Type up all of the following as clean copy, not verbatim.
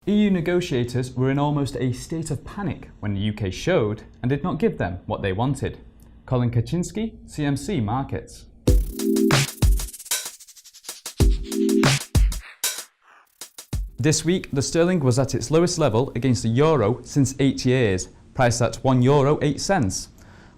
EU negotiators were in almost a state of panic when the UK showed and did not give them what they wanted. Colin Cieszynski, CMC Markets. This week, the sterling was at its lowest level against the euro since 8 years, priced at €1.08.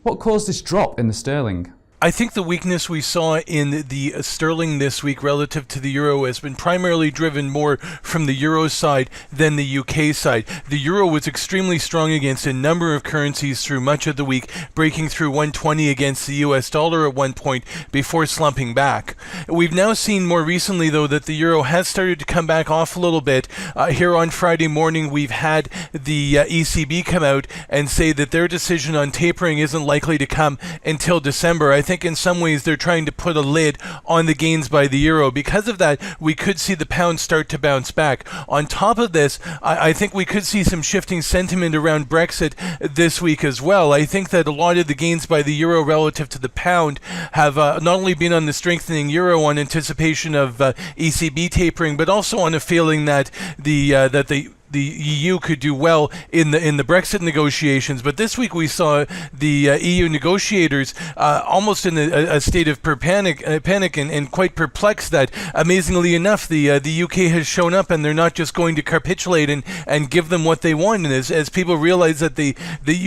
What caused this drop in the sterling? I think the weakness we saw in the sterling this week relative to the euro has been primarily driven more from the euro side than the UK side. The euro was extremely strong against a number of currencies through much of the week, breaking through 120 against the US dollar at one point before slumping back. We've now seen more recently, though, that the euro has started to come back off a little bit. Here on Friday morning, we've had the ECB come out and say that their decision on tapering isn't likely to come until December. I think in some ways they're trying to put a lid on the gains by the euro. Because of that, we could see the pound start to bounce back. On top of this, I think we could see some shifting sentiment around Brexit this week as well. I think that a lot of the gains by the euro relative to the pound have not only been on the strengthening euro on anticipation of ECB tapering, but also on a feeling that the EU could do well in the Brexit negotiations. But this week we saw the EU negotiators almost in a state of panic and quite perplexed that, amazingly enough, the UK has shown up and they're not just going to capitulate and give them what they want. And as people realize that the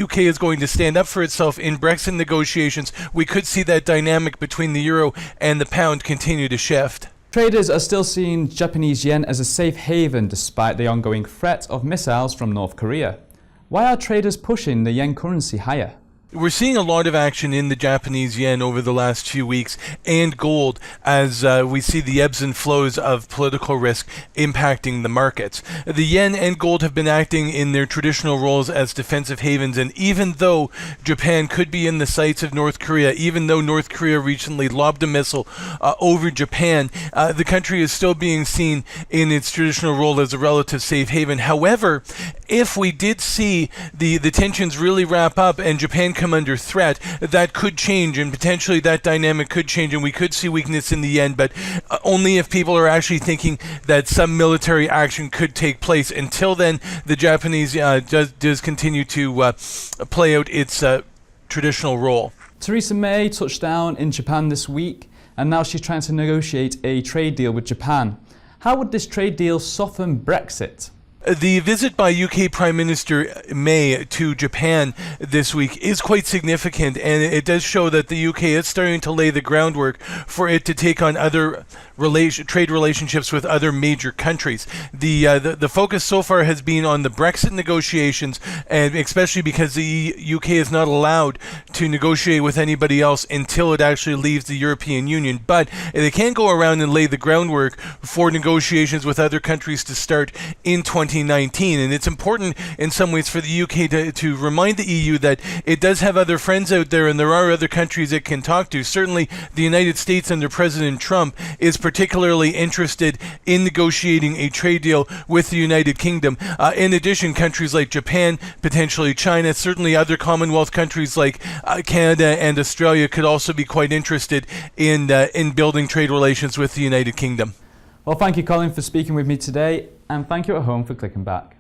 UK is going to stand up for itself in Brexit negotiations, we could see that dynamic between the euro and the pound continue to shift. Traders are still seeing Japanese yen as a safe haven despite the ongoing threat of missiles from North Korea. Why are traders pushing the yen currency higher? We're seeing a lot of action in the Japanese yen over the last few weeks, and gold, as we see the ebbs and flows of political risk impacting the markets. The yen and gold have been acting in their traditional roles as defensive havens, and even though Japan could be in the sights of North Korea, even though North Korea recently lobbed a missile over Japan, the country is still being seen in its traditional role as a relative safe haven. However, if we did see the tensions really wrap up and Japan come under threat, that could change, and potentially that dynamic could change, and we could see weakness in the yen, but only if people are actually thinking that some military action could take place. Until then, the Japanese does continue to play out its traditional role. Theresa May touched down in Japan this week, and now she's trying to negotiate a trade deal with Japan. How would this trade deal soften Brexit? The visit by UK Prime Minister May to Japan this week is quite significant, and it does show that the UK is starting to lay the groundwork for it to take on other trade relationships with other major countries. The focus so far has been on the Brexit negotiations, and especially because the UK is not allowed to negotiate with anybody else until it actually leaves the European Union. But they can go around and lay the groundwork for negotiations with other countries to start in 2019, and it's important in some ways for the UK to remind the EU that it does have other friends out there, and there are other countries it can talk to. Certainly the United States under President Trump is particularly interested in negotiating a trade deal with the United Kingdom. In addition, countries like Japan, potentially China, certainly other Commonwealth countries like Canada and Australia could also be quite interested in building trade relations with the United Kingdom. Well, thank you, Colin, for speaking with me today, and thank you at home for clicking back.